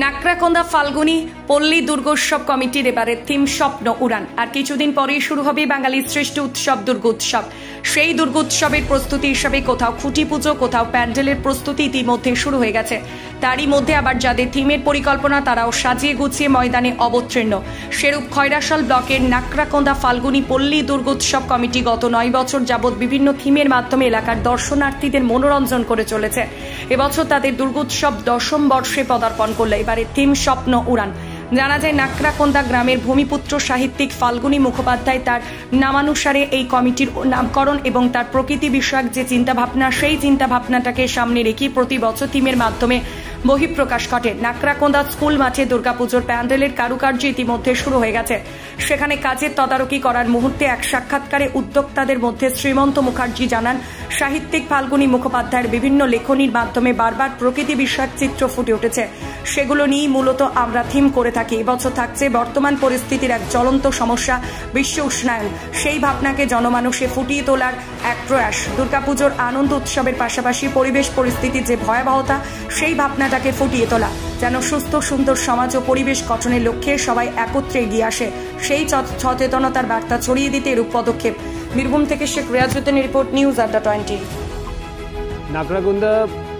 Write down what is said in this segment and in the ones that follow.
নাকড়াকোন্দা ফাল্গুনী পল্লী দুর্গোৎসব কমিটির এবারের থিম স্বপ্ন উড়ান। আর কিছুদিন পরেই শুরু হবে বাঙালির শ্রেষ্ঠ উৎসব দুর্গোৎসব। সেই দুর্গোৎসবের প্রস্তুতি হিসাবে কোথাও খুঁটি পুজো, কোথাও প্যান্ডেলের প্রস্তুতি ইতিমধ্যে শুরু হয়ে গেছে। তারই মধ্যে আবার যাদের থিমের পরিকল্পনা তারাও সাজিয়ে গুছিয়ে ময়দানে অবতীর্ণ। সেরূপ খয়রাশাল ব্লকের নাকড়াকোন্দা ফাল্গুনী পল্লী দুর্গোৎসব কমিটি গত 9 বছর যাবৎ বিভিন্ন থিমের মাধ্যমে এলাকার দর্শনার্থীদের মনোরঞ্জন করে চলেছে। এবছর তাদের দুর্গোৎসব 10ম বর্ষে পদার্পণ করলে এবারে থিম স্বপ্ন উড়ান। জানা যায় নাকড়াকোন্দা গ্রামের ভূমিপুত্র সাহিত্যিক ফাল্গুনী মুখোপাধ্যায় তার নামানুসারে এই কমিটির নামকরণ এবং তার প্রকৃতি বিষয়ক যে চিন্তাভাবনা, সেই চিন্তাভাবনাটাকে সামনে রেখে প্রতি বছর থিমের মাধ্যমে বহিঃপ্রকাশ ঘটে। নাকড়াকোন্দা স্কুল মাঠে দুর্গাপুজোর প্যান্ডেলের কারুকার্য ইতিমধ্যে শুরু হয়ে গেছে। সেখানে কাজের তদারকি করার মুহূর্তে এক সাক্ষাৎকারে উদ্যোক্তাদের মধ্যে শ্রীমন্ত মুখার্জি জানান, সাহিত্যিক ফাল্গুনী মুখোপাধ্যায়ের বিভিন্ন লেখনীর মাধ্যমে বারবার প্রকৃতি বিষয়ক চিত্র ফুটে উঠেছে। সেগুলো নিয়েই মূলত আমরা থিম করে থাকি। এবছর থাকছে বর্তমান পরিস্থিতির এক জ্বলন্ত সমস্যা, বিশ্ব উষ্ণায়ন। সেই ভাবনাকে জনমানুষে ফুটিয়ে তোলার এক প্রয়াস। দুর্গাপুজোর আনন্দ উৎসবের পাশাপাশি পরিবেশ পরিস্থিতির যে ভয়াবহতা, সেই ভাবনাটাকে ফুটিয়ে তোলা, যেন সুস্থ সুন্দর সমাজ ও পরিবেশ গঠনের লক্ষ্যে সবাই একত্রে এগিয়ে আসে। সেই সচেতনতার বার্তা ছড়িয়ে দিতে এরূপ পদক্ষেপ। বীরভূম থেকে শেখ রিয়াজউদ্দিনের রিপোর্ট, নিউজ আড্ডা 20। নাকড়াকোন্দা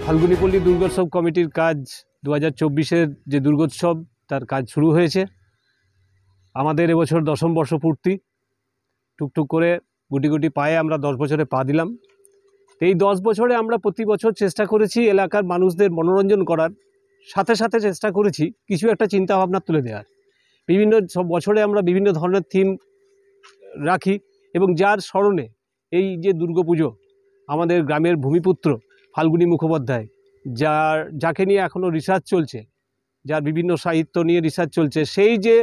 ফাল্গুনী পল্লী দুর্গোৎসব কমিটির কাজ 2024-এর যে দুর্গোৎসব তার কাজ শুরু হয়েছে। আমাদের এবছর 10ম বর্ষ পূর্তি। টুকটুক করে গুটি গুটি পায়ে আমরা 10 বছরে পা দিলাম। এই 10 বছরে আমরা প্রতি বছর চেষ্টা করেছি এলাকার মানুষদের মনোরঞ্জন করার সাথে সাথে চেষ্টা করেছি কিছু একটা চিন্তাভাবনা তুলে দেওয়ার। বিভিন্ন সব বছরে আমরা বিভিন্ন ধরনের থিম রাখি এবং যার স্মরণে এই যে দুর্গাপুজো, আমাদের গ্রামের ভূমিপুত্র ফাল্গুনী মুখোপাধ্যায়, যাকে নিয়ে এখনও রিসার্চ চলছে, যার বিভিন্ন সাহিত্য নিয়ে রিসার্চ চলছে, সেই যে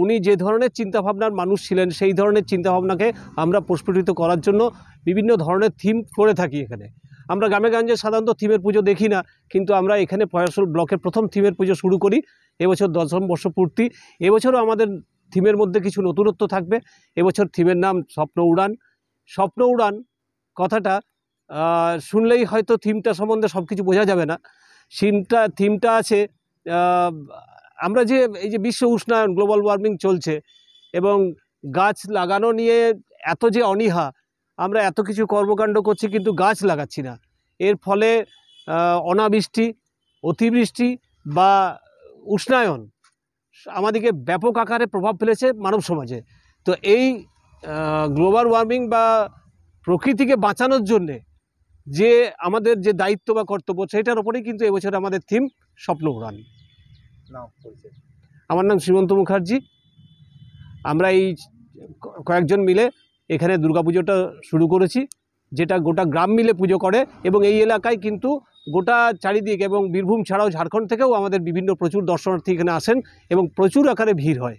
উনি যে ধরনের চিন্তাভাবনার মানুষ ছিলেন, সেই ধরনের চিন্তাভাবনাকে আমরা প্রস্ফুটিত করার জন্য বিভিন্ন ধরনের থিম করে থাকি। এখানে আমরা গ্রামে গঞ্জে সাধারণত থিমের পুজো দেখি না, কিন্তু আমরা এখানে পয়াসল ব্লকের প্রথম থিমের পুজো শুরু করি। এবছর 10ম বর্ষ পূর্তি। এবছরও আমাদের থিমের মধ্যে কিছু নতুনত্ব থাকবে। এবছর থিমের নাম স্বপ্ন উড়ান। স্বপ্ন উড়ান কথাটা শুনলেই হয়তো থিমটা সম্বন্ধে সব কিছু বোঝা যাবে না। থিমটা আছে, আমরা যে এই যে বিশ্ব উষ্ণায়ন, গ্লোবাল ওয়ার্মিং চলছে এবং গাছ লাগানো নিয়ে এত যে অনীহা, আমরা এত কিছু কর্মকাণ্ড করছি কিন্তু গাছ লাগাচ্ছি না। এর ফলে অনাবৃষ্টি, অতিবৃষ্টি বা উষ্ণায়ন আমাদেরকে ব্যাপক আকারে প্রভাব ফেলেছে মানব সমাজে। তো এই গ্লোবাল ওয়ার্মিং বা প্রকৃতিকে বাঁচানোর জন্যে যে আমাদের যে দায়িত্ব বা কর্তব্য, সেটার ওপরেই কিন্তু এবছর আমাদের থিম স্বপ্ন উড়ান। আমার নাম শ্রীমন্ত মুখার্জি। আমরা এই কয়েকজন মিলে এখানে দুর্গাপুজোটা শুরু করেছি, যেটা গোটা গ্রাম মিলে পুজো করে এবং এই এলাকায় কিন্তু গোটা চারিদিক এবং বীরভূম ছাড়াও ঝাড়খণ্ড থেকেও আমাদের বিভিন্ন প্রচুর দর্শনার্থী এখানে আসেন এবং প্রচুর আকারে ভিড় হয়।